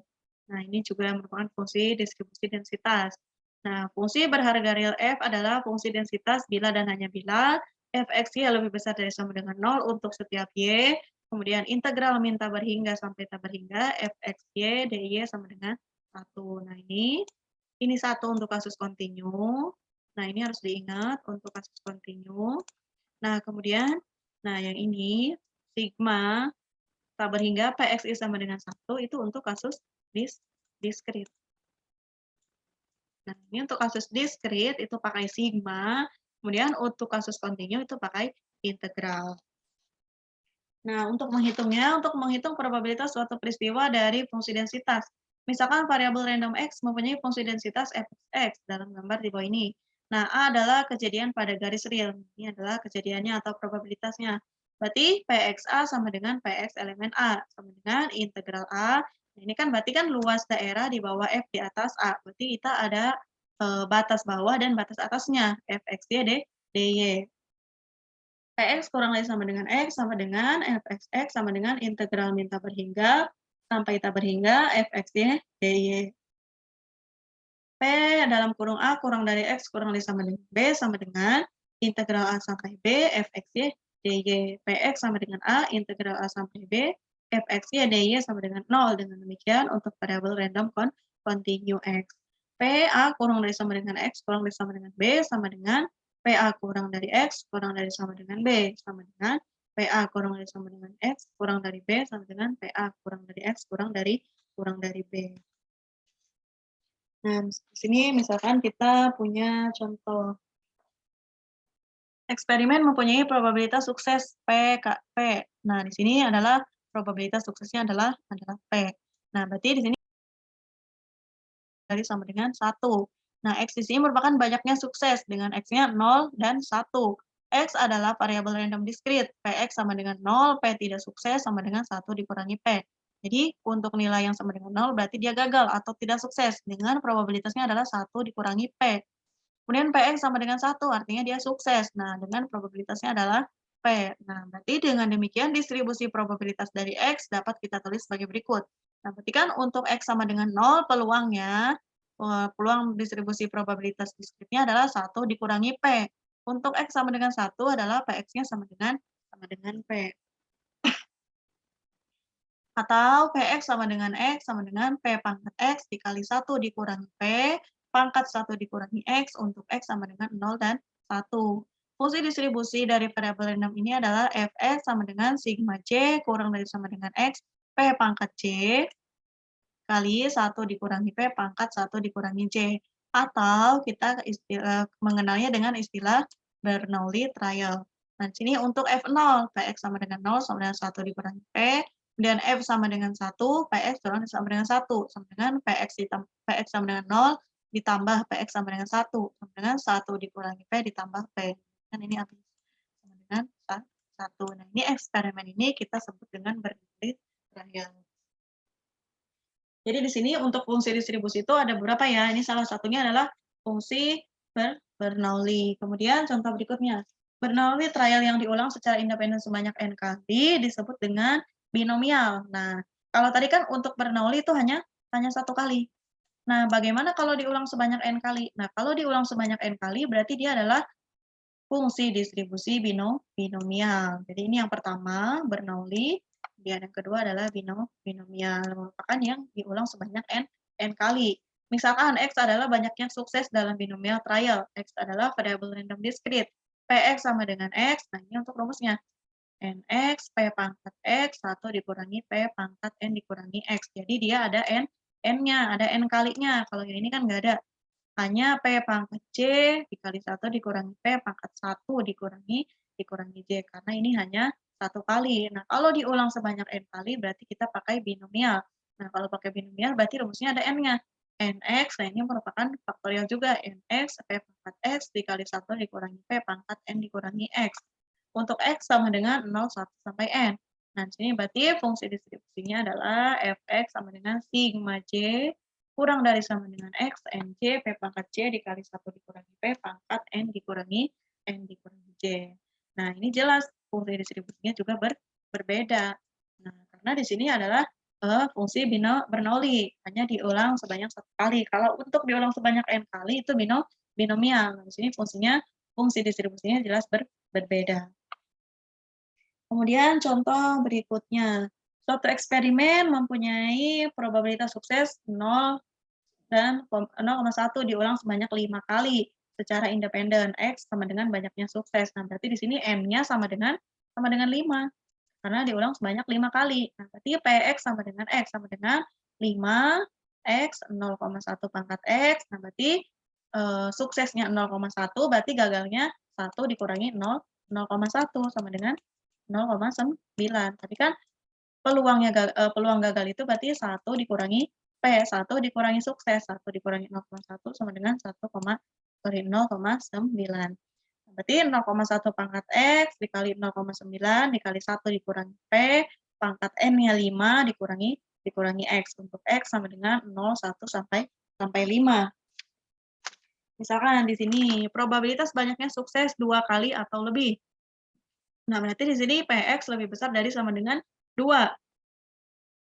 Nah, ini juga merupakan fungsi distribusi densitas. Nah, fungsi berharga real f adalah fungsi densitas bila dan hanya bila fxy lebih besar dari sama dengan 0 untuk setiap y, kemudian integral min tak berhingga sampai tak berhingga fxy dy sama dengan 1. Nah, ini 1 untuk kasus kontinu. Nah, ini harus diingat untuk kasus kontinu. Nah, kemudian, nah yang ini sigma tak berhingga PXI sama dengan 1 itu untuk kasus diskrit. Nah, ini untuk kasus diskrit itu pakai sigma, kemudian untuk kasus kontinu itu pakai integral. Nah, untuk menghitung probabilitas suatu peristiwa dari fungsi densitas. Misalkan variabel random X mempunyai fungsi densitas fx dalam gambar di bawah ini. Nah, A adalah kejadian pada garis real. Ini adalah kejadiannya atau probabilitasnya. Berarti PXA sama dengan PX elemen A, sama dengan integral A. Nah, ini kan berarti kan luas daerah di bawah F di atas A. Berarti kita ada batas bawah dan batas atasnya, Fxy dy. Px kurang lebih sama dengan X sama dengan Fxx sama dengan integral min tak berhingga sampai tak berhingga Fxy dy. P dalam kurung A kurang dari X kurang lebih sama dengan B sama dengan integral A sampai B Fxy dy. Px sama dengan A integral A sampai B Fxy dy sama dengan 0. Dengan demikian untuk variabel random continue X. PA kurang dari sama dengan X kurang dari sama dengan B sama dengan PA kurang dari X kurang dari sama dengan B sama dengan PA kurang dari sama dengan X kurang dari B sama dengan PA kurang dari X kurang dari B. Nah, di sini misalkan kita punya contoh eksperimen mempunyai probabilitas sukses P. Nah, di sini adalah probabilitas suksesnya adalah P. Nah, berarti di sini dari sama dengan 1. Nah, X di sini merupakan banyaknya sukses dengan X-nya 0 dan 1. X adalah variabel random diskrit. Px sama dengan 0, P tidak sukses sama dengan 1 dikurangi P. Jadi, untuk nilai yang sama dengan 0 berarti dia gagal atau tidak sukses dengan probabilitasnya adalah 1 dikurangi P. Kemudian Px sama dengan 1, artinya dia sukses. Nah, dengan probabilitasnya adalah P. Nah, berarti dengan demikian distribusi probabilitas dari X dapat kita tulis sebagai berikut. Nah, berarti kan untuk X sama dengan 0 peluangnya, peluang distribusi probabilitas diskritnya adalah 1 dikurangi P. Untuk X sama dengan 1 adalah Px-nya sama dengan P. Atau Px sama dengan X sama dengan P pangkat X dikali 1 dikurangi P pangkat 1 dikurangi X untuk X sama dengan 0 dan 1. Fungsi distribusi dari variabel random ini adalah Fx sama dengan sigma J kurang dari sama dengan X P pangkat J kali 1 dikurangi P pangkat 1 dikurangi J. Atau kita mengenalnya dengan istilah Bernoulli trial. Nah, di sini untuk F0, Px sama dengan 0 sama dengan 1 dikurangi P, kemudian F sama dengan 1, Px sama dengan 1, sama dengan Px sama dengan 0, ditambah Px sama dengan 1, sama dengan 1 dikurangi P ditambah P. Kan ini habis sama dengan 1. Nah, ini eksperimen ini kita sebut dengan Bernoulli trial. Jadi di sini untuk fungsi distribusi itu ada beberapa ya. Ini salah satunya adalah fungsi Bernoulli. Kemudian contoh berikutnya. Bernoulli trial yang diulang secara independen sebanyak n kali disebut dengan binomial. Nah, kalau tadi kan untuk Bernoulli itu hanya satu kali. Nah, bagaimana kalau diulang sebanyak n kali? Nah, kalau diulang sebanyak n kali berarti dia adalah fungsi distribusi binomial. Jadi ini yang pertama Bernoulli. Kemudian yang kedua adalah binomial, merupakan yang diulang sebanyak n kali. Misalkan X adalah banyaknya sukses dalam binomial trial. X adalah variabel random diskrit. Px sama dengan X, nah ini untuk rumusnya. Nx, P pangkat X, 1 dikurangi P pangkat N dikurangi X. Jadi dia ada N-nya, ada N kalinya. Kalau yang ini kan nggak ada. Hanya P pangkat J dikali 1 dikurangi P pangkat 1 dikurangi J. Karena ini hanya satu kali. Nah, kalau diulang sebanyak n kali berarti kita pakai binomial. Nah, kalau pakai binomial berarti rumusnya ada n-nya. Nx, nah ini merupakan faktorial juga. Nx, P pangkat X dikali 1 dikurangi P pangkat N dikurangi X. Untuk X sama dengan 0, 1 sampai N. Nah, di sini berarti fungsi distribusinya adalah Fx sama dengan sigma J kurang dari sama dengan X, Nj, P pangkat J dikali 1 dikurangi P pangkat N dikurangi J. Nah, ini jelas fungsi distribusinya juga berbeda. Nah, karena di sini adalah fungsi Bernoulli, hanya diulang sebanyak satu kali. Kalau untuk diulang sebanyak n kali itu binomial. Nah, di sini fungsi distribusinya jelas berbeda. Kemudian contoh berikutnya. Suatu eksperimen mempunyai probabilitas sukses 0 dan 0,1 diulang sebanyak 5 kali secara independen. X sama dengan banyaknya sukses. Nah, berarti di sini N-nya sama dengan 5. karena diulang sebanyak 5 kali. Nah, berarti PX sama dengan X sama dengan 5 X 0,1 pangkat X. Nah, berarti suksesnya 0,1 berarti gagalnya 1 dikurangi 0,1 sama dengan 0,9. Tapi kan peluang gagal itu berarti 1 dikurangi P, 1 dikurangi sukses, 1 dikurangi 0,1 sama dengan 0,9. Berarti 0,1 pangkat X dikali 0,9 dikali 1 dikurangi P, pangkat N-nya 5 dikurangi X. Untuk X sama dengan 0, 1, sampai 5. Misalkan di sini probabilitas banyaknya sukses 2 kali atau lebih. Nah, berarti di sini PX lebih besar dari sama dengan 2.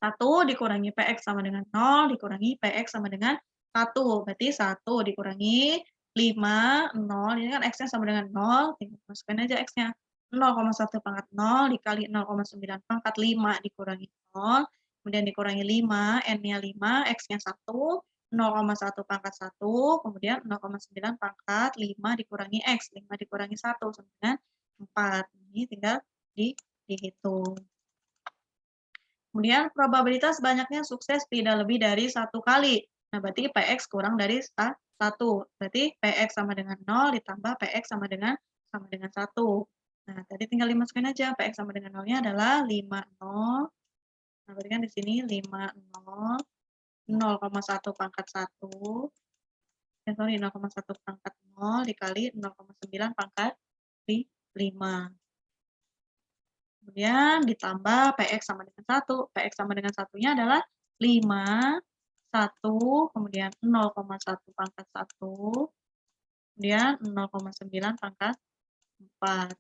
1 dikurangi PX sama dengan 0, dikurangi PX sama dengan 1. Berarti 1 dikurangi 5, 0, ini kan X-nya sama dengan 0, tinggal masukkan aja X-nya. 0,1 pangkat 0 dikali 0,9 pangkat 5 dikurangi 0, kemudian dikurangi 5, N-nya 5, X-nya 1, 0,1 pangkat 1, kemudian 0,9 pangkat 5 dikurangi X, 5 dikurangi 1 sama dengan 4. Ini tinggal dihitung. Kemudian probabilitas banyaknya sukses tidak lebih dari 1 kali. Nah, berarti PX kurang dari 1. Berarti PX sama dengan 0 ditambah PX sama dengan 1. Nah, tadi tinggal dimasukin aja. PX sama dengan 0-nya adalah 5, 0. Nah, berarti kan di sini 5, 0, 0,1 pangkat 1. 0,1 pangkat 0 dikali 0,9 pangkat 5. Kemudian ditambah PX sama dengan 1. PX sama dengan 1-nya adalah 5, 1, kemudian 0,1 pangkat 1, kemudian 0,9 pangkat 4.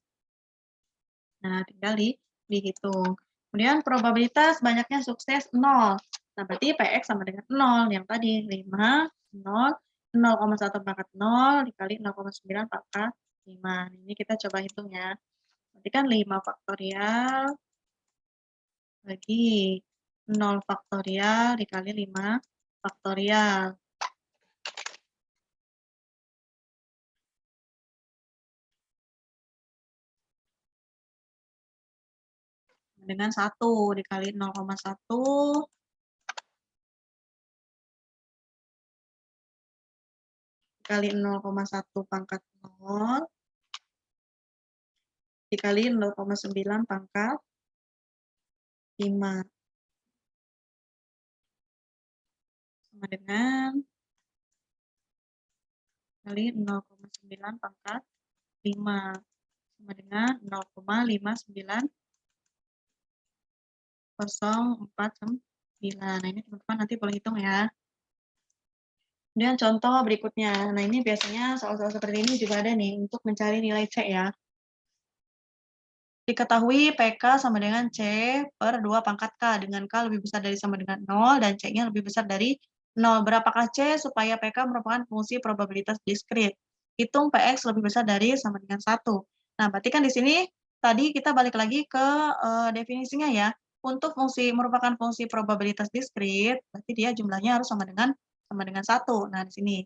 Nah, tinggal dihitung. Kemudian probabilitas banyaknya sukses 0. Nah, berarti PX sama dengan 0 yang tadi 5, 0, 0,1 pangkat 0 dikali 0,9 pangkat 5. Ini kita coba hitung ya. Berarti kan 5 faktorial bagi 0 faktorial dikali 5 faktorial. Dengan 1 dikali 0,1 dikali 0,1 pangkat 0 dikali 0,9 pangkat 5 sama dengan kali 0,9 pangkat 5 sama dengan 0,5904. Nah, ini teman-teman nanti boleh hitung ya. Kemudian contoh berikutnya. Nah, ini biasanya soal-soal seperti ini juga ada nih untuk mencari nilai C ya. Diketahui PK sama dengan C per 2 pangkat K, dengan K lebih besar dari sama dengan 0 dan C-nya lebih besar dari 0. Berapakah C supaya PK merupakan fungsi probabilitas diskrit? Hitung PX lebih besar dari sama dengan 1. Nah, berarti kan di sini tadi kita balik lagi ke definisinya ya. Untuk merupakan fungsi probabilitas diskrit, berarti dia jumlahnya harus sama dengan 1. Nah, di sini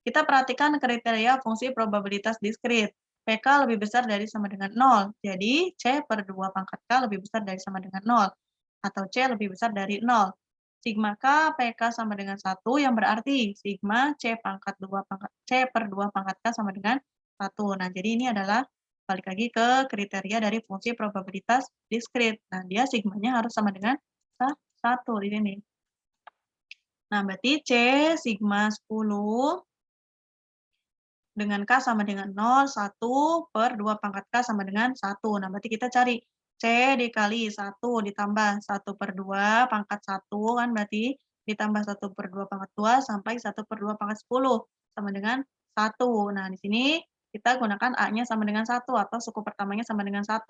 kita perhatikan kriteria fungsi probabilitas diskrit. PK lebih besar dari sama dengan 0. Jadi, C per 2 pangkat K lebih besar dari sama dengan 0. Atau C lebih besar dari 0. Sigma K, PK sama dengan 1, yang berarti sigma C per 2 pangkat K sama dengan 1. Nah, jadi ini adalah balik lagi ke kriteria dari fungsi probabilitas diskrit. Nah, dia sigmanya harus sama dengan 1 di sini. Nah, berarti C sigma 10 dengan K sama dengan 0, 1 per 2 pangkat K sama dengan 1. Nah, berarti kita cari C dikali 1 ditambah 1 per 2 pangkat 1 kan berarti ditambah 1 per 2 pangkat 2 sampai 1 per 2 pangkat 10 sama dengan 1. Nah, di sini kita gunakan A-nya sama dengan 1 atau suku pertamanya sama dengan 1.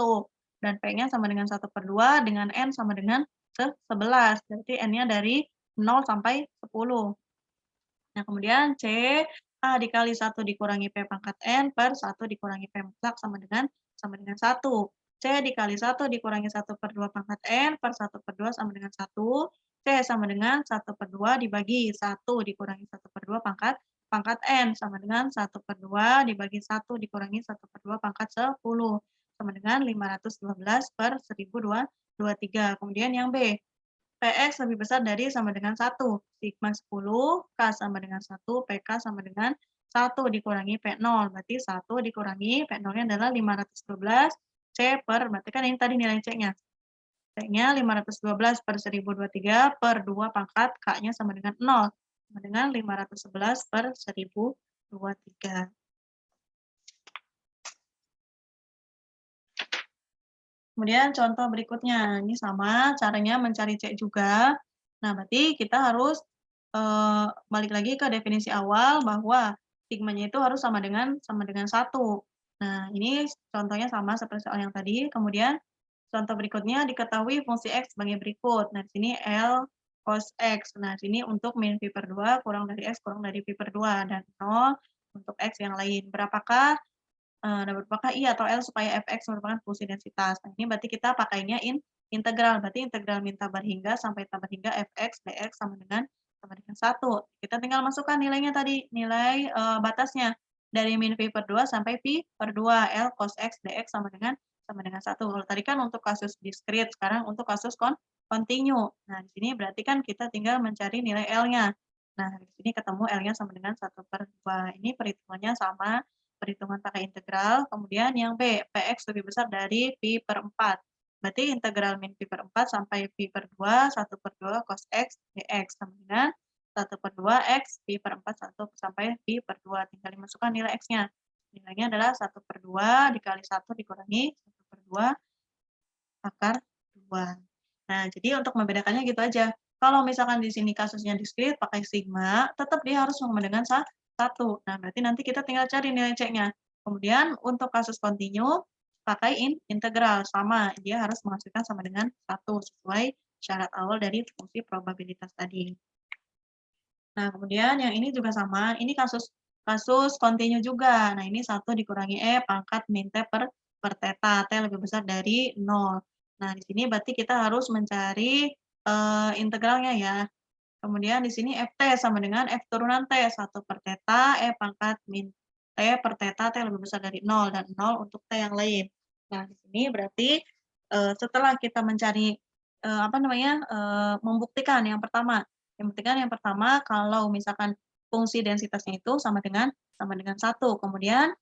Dan P-nya sama dengan 1 per 2 dengan N sama dengan 11. Berarti N-nya dari 0 sampai 10. Nah, kemudian C A dikali 1 dikurangi P pangkat N per 1 dikurangi P mutlak sama dengan 1. C dikali 1 dikurangi 1 per 2 pangkat N per 1 per 2 sama dengan 1. C sama dengan 1 per 2 dibagi 1 dikurangi 1 per 2 pangkat N sama dengan 1 per 2 dibagi 1 dikurangi 1 per 2 pangkat 10 sama dengan 512 per 1012. 23. Kemudian yang B, Px lebih besar dari sama dengan 1. Sigma 10, K sama dengan 1, PK sama dengan 1 dikurangi P0. Berarti 1 dikurangi P0-nya adalah 512 C per, berarti kan ini tadi nilai C-nya. C-nya 512 per 1023 per 2 pangkat, K-nya sama dengan 0. Sama dengan 511 per 1023. Kemudian contoh berikutnya, ini sama caranya mencari C juga. Nah, berarti kita harus balik lagi ke definisi awal bahwa sigmanya itu harus sama dengan 1. Nah, ini contohnya sama seperti soal yang tadi. Kemudian contoh berikutnya diketahui fungsi X sebagai berikut. Nah, di sini L cos X. Nah, di sini untuk min pi per 2 kurang dari X kurang dari pi per 2 dan 0 untuk X yang lain. Berapakah apakah I atau L supaya fx merupakan fungsi densitas. Nah, ini berarti kita pakainya integral. Berarti integral min tabar hingga sampai tabar hingga fx dx sama dengan 1. Kita tinggal masukkan nilainya tadi, nilai batasnya dari min pi per 2 sampai pi per 2 L cos x dx sama dengan 1. Kalau tadi kan untuk kasus diskrit, sekarang untuk kasus kontinu. Nah, di sini berarti kan kita tinggal mencari nilai L-nya. Nah, di sini ketemu L-nya sama dengan 1/2. Ini perhitungannya sama, perhitungan pakai integral. Kemudian yang B, Px lebih besar dari pi per 4. Berarti integral min pi per 4 sampai pi per 2, 1/2 cos x dx sama dengan 1/2 x pi per 4 1 sampai pi per 2. Tinggal dimasukkan nilai x-nya. Nilainya adalah 1/2 dikali 1 dikurangi 1/2 akar 2. Nah, jadi untuk membedakannya gitu aja. Kalau misalkan di sini kasusnya diskrit pakai sigma, tetap dia harus sama dengan 1. Nah, berarti nanti kita tinggal cari nilai C-nya. Kemudian untuk kasus kontinu pakai integral, sama. Dia harus menghasilkan sama dengan 1 sesuai syarat awal dari fungsi probabilitas tadi. Nah, kemudian yang ini juga sama. Ini kasus kontinu juga. Nah, ini 1 dikurangi E pangkat min T per theta. T lebih besar dari 0. Nah, di sini berarti kita harus mencari integralnya ya. Kemudian di sini Ft sama dengan F turunan T, 1 per theta, E pangkat min T per theta, T lebih besar dari 0, dan 0 untuk T yang lain. Nah, di sini berarti setelah kita mencari, membuktikan yang pertama. Membuktikan yang pertama kalau misalkan fungsi densitasnya itu sama dengan 1. Kemudian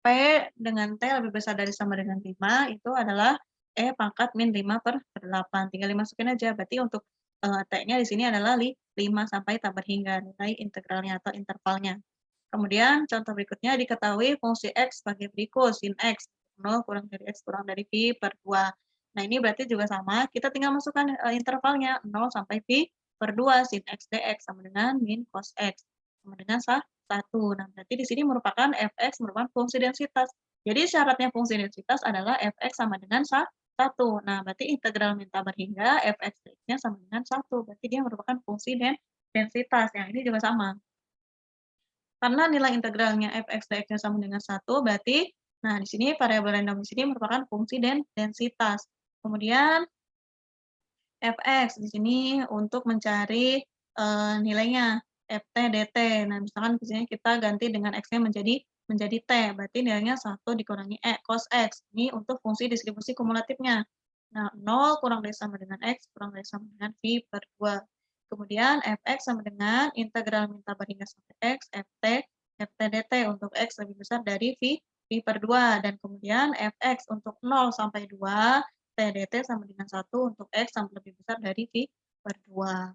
P dengan T lebih besar dari sama dengan 5, itu adalah E pangkat min 5/8. Tinggal dimasukin aja. Berarti untuk T-nya di sini adalah 5 sampai tabar hingga nilai integralnya atau intervalnya. Kemudian contoh berikutnya diketahui fungsi X sebagai berikut, sin X, 0 kurang dari X kurang dari pi per 2. Nah, ini berarti juga sama, kita tinggal masukkan intervalnya 0 sampai pi per 2 sin X dx sama dengan min cos X sama dengan 1. Nah, berarti di sini merupakan fx merupakan fungsi densitas. Jadi syaratnya fungsi densitas adalah fx sama dengan 1. Nah, berarti integral min tabar hingga fx dx-nya sama dengan 1. Berarti dia merupakan fungsi densitas. Yang ini juga sama. Karena nilai integralnya fx dx-nya sama dengan 1, berarti nah di sini variabel random di sini merupakan fungsi densitas. Kemudian fx di sini untuk mencari nilainya ft dt. Nah, misalkan di sini kita ganti dengan x-nya menjadi t, berarti nilainya 1 dikurangi e cos x. Ini untuk fungsi distribusi kumulatifnya. Nah, 0 kurang dari sama dengan x kurang dari sama dengan pi per 2. Kemudian fx sama dengan integral min tabar hingga sampai x ft dt untuk x lebih besar dari pi per 2, dan kemudian fx untuk 0 sampai 2 t dt sama dengan 1 untuk x sampai lebih besar dari pi per 2.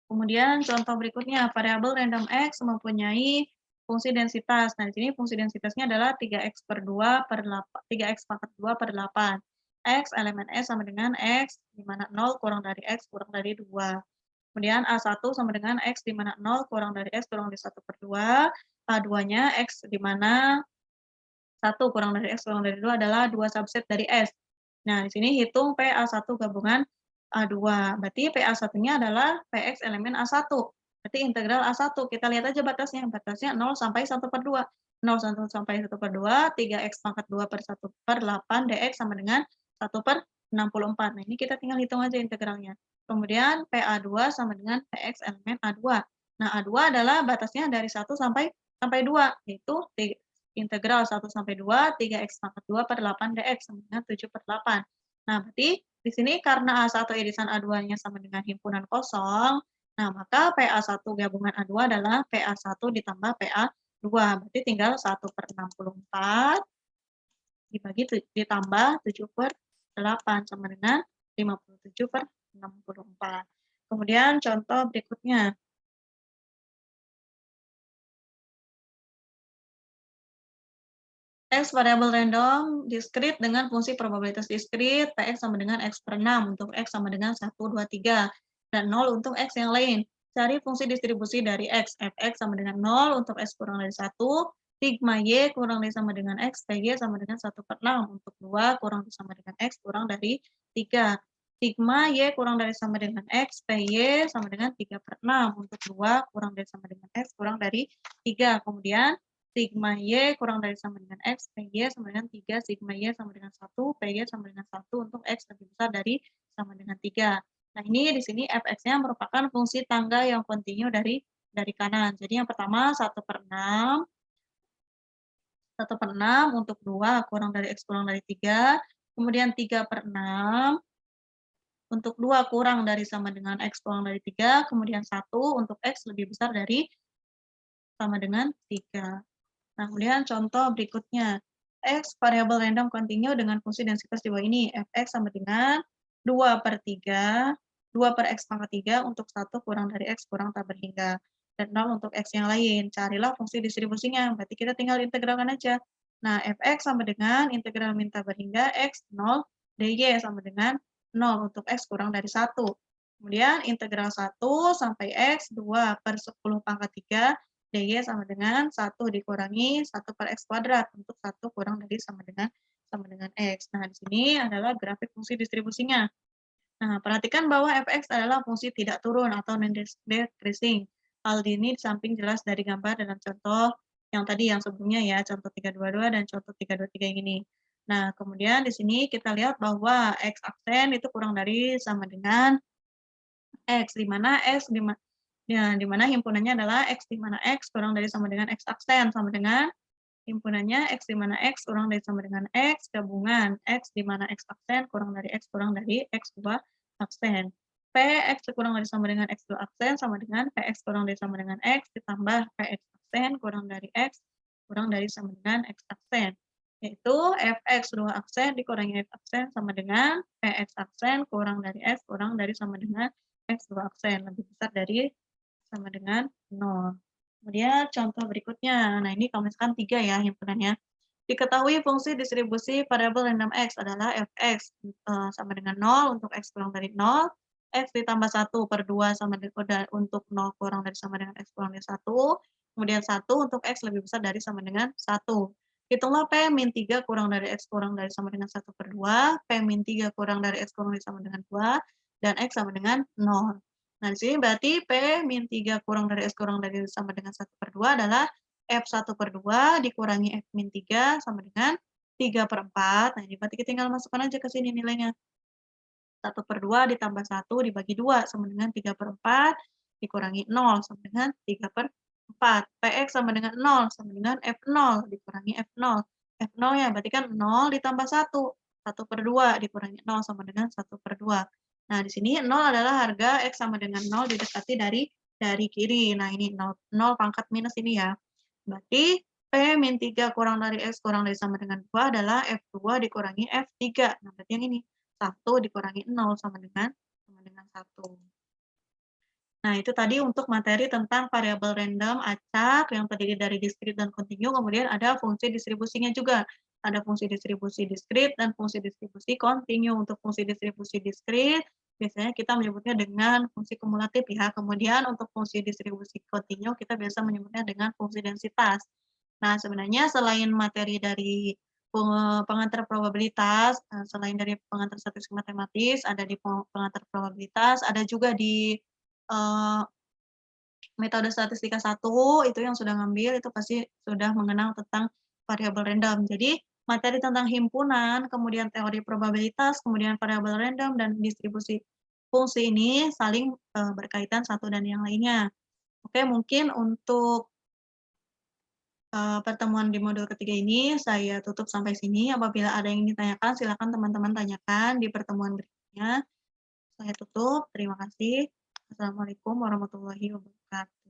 Kemudian contoh berikutnya, variabel random x mempunyai fungsi densitas. Nah, di sini fungsi densitasnya adalah 3x per 2 per 8, 3x pangkat 2 per 8. X elemen S sama dengan X, di mana 0 kurang dari X kurang dari 2. Kemudian A1 sama dengan X, di mana 0 kurang dari X kurang dari 1 per 2. A2-nya X, di mana 1 kurang dari X kurang dari 2 adalah 2 subset dari S. Nah, di sini hitung PA1 gabungan A2. Berarti PA1-nya adalah PX elemen A1. Berarti integral A1. Kita lihat aja batasnya. Batasnya 0 sampai 1 per 2. 0 sampai 1 per 2, 3x pangkat 2 per 1 per 8 dx sama dengan 1 per 64. Nah, ini kita tinggal hitung aja integralnya. Kemudian PA2 sama dengan PX elemen A2. Nah, A2 adalah batasnya dari 1 sampai 2, yaitu integral 1 sampai 2, 3x pangkat 2 per 8 dx sama dengan 7/8. Nah, berarti di sini karena A1 irisan A2-nya sama dengan himpunan kosong, nah maka PA1 gabungan A2 adalah PA1 ditambah PA2. Berarti tinggal 1/64 ditambah 7/8 sama dengan 57/64. Kemudian contoh berikutnya. X variabel random diskrit dengan fungsi probabilitas diskrit, Px sama dengan X per 6 untuk X sama dengan 1, 2, 3, dan 0 untuk X yang lain. Cari fungsi distribusi dari X, Fx sama dengan 0 untuk X kurang dari 1, sigma Y kurang dari sama dengan X, Py sama dengan 1/6 untuk 2 kurang dari sama dengan X kurang dari 3. Sigma Y kurang dari sama dengan X, Py sama dengan 3/6 untuk 2 kurang dari sama dengan X kurang dari 3. Kemudian sigma Y kurang dari sama dengan X, PY sama dengan 3, sigma Y sama dengan 1, PY sama dengan 1 untuk X lebih besar dari sama dengan 3. Nah, ini di sini Fx-nya merupakan fungsi tangga yang kontinu dari kanan. Jadi yang pertama 1/6, 1/6 untuk 2 kurang dari X kurang dari 3, kemudian 3/6 untuk 2 kurang dari sama dengan X kurang dari 3, kemudian 1 untuk X lebih besar dari sama dengan 3. Nah, kemudian contoh berikutnya, X variabel random kontinu dengan fungsi densitas di bawah ini, Fx sama dengan 2/3, 2/x pangkat 3 untuk 1 kurang dari X kurang tak berhingga, dan 0 untuk X yang lain. Carilah fungsi distribusinya, berarti kita tinggal integralkan aja. Nah, Fx sama dengan integral min tak berhingga X 0, dy sama dengan 0 untuk X kurang dari 1. Kemudian integral 1 sampai X 2/10 pangkat 3, dy sama dengan 1 dikurangi 1/x kuadrat untuk 1 kurang dari sama dengan X. Nah, di sini adalah grafik fungsi distribusinya. Nah, perhatikan bahwa Fx adalah fungsi tidak turun atau non-decreasing. Hal ini di samping jelas dari gambar dalam contoh yang tadi yang sebelumnya ya, contoh 322 dan contoh 323 yang ini. Nah, kemudian di sini kita lihat bahwa X aksen itu kurang dari sama dengan X, di mana X di mana himpunannya adalah X, di mana X kurang dari sama dengan X aksen, sama dengan himpunannya X, di mana X kurang dari sama dengan X, gabungan X, di mana X aksen kurang dari X kurang dari X2 aksen. P X kurang dari sama dengan X2 aksen, sama dengan PX kurang dari sama dengan X, ditambah PX aksen kurang dari X, kurang dari sama dengan X aksen. Yaitu Fx 2 aksen dikurangi X aksen sama dengan Px aksen kurang dari X, kurang dari sama dengan X 2 aksen, lebih besar dari sama dengan 0. Kemudian contoh berikutnya, nah ini kalau misalkan 3 ya himpunannya. Diketahui fungsi distribusi variabel random x adalah fx sama dengan 0 untuk x kurang dari 0, x ditambah 1/2 sama untuk 0 kurang dari sama dengan x kurang dari 1, kemudian 1 untuk x lebih besar dari sama dengan 1. Hitunglah P min 3 kurang dari x kurang dari sama dengan 1/2, P min 3 kurang dari x kurang dari sama dengan 2, dan x sama dengan 0. Nah, di sini berarti P min 3 kurang dari X kurang dari sama dengan 1/2 adalah F1/2 dikurangi F min 3 sama dengan 3/4. Nah, ini berarti kita tinggal masukkan aja ke sini nilainya. 1/2 ditambah 1 dibagi 2 sama dengan 3/4 dikurangi 0 sama dengan 3/4. Px sama dengan 0 sama dengan F0 dikurangi F0. F0-nya berarti kan 0 ditambah 1. 1/2 dikurangi 0 sama dengan 1/2. Nah, di sini 0 adalah harga X sama dengan 0 didekati dari kiri. Nah, ini 0, 0 pangkat minus ini ya. Berarti P min 3 kurang dari X kurang dari sama dengan 2 adalah F2 dikurangi F3. Nah, berarti yang ini. 1 dikurangi 0 sama dengan 1. Nah, itu tadi untuk materi tentang variabel random acak yang terdiri dari diskrit dan kontinu, kemudian ada fungsi distribusinya juga. Ada fungsi distribusi diskrit dan fungsi distribusi kontinu. Untuk fungsi distribusi diskrit, biasanya kita menyebutnya dengan fungsi kumulatif ya. Kemudian untuk fungsi distribusi kontinu, kita biasa menyebutnya dengan fungsi densitas. Nah, sebenarnya selain materi dari pengantar probabilitas, selain dari pengantar statistik matematis, ada di pengantar probabilitas, ada juga di metode statistika 1 itu yang sudah ngambil itu pasti sudah mengenal tentang variabel random. Jadi materi tentang himpunan, kemudian teori probabilitas, kemudian variabel random dan distribusi fungsi ini saling berkaitan satu dan yang lainnya. Oke, mungkin untuk Pertemuan di modul ketiga ini saya tutup sampai sini. Apabila ada yang ditanyakan, silakan teman-teman tanyakan di pertemuan berikutnya. Saya tutup, terima kasih. Assalamualaikum warahmatullahi wabarakatuh.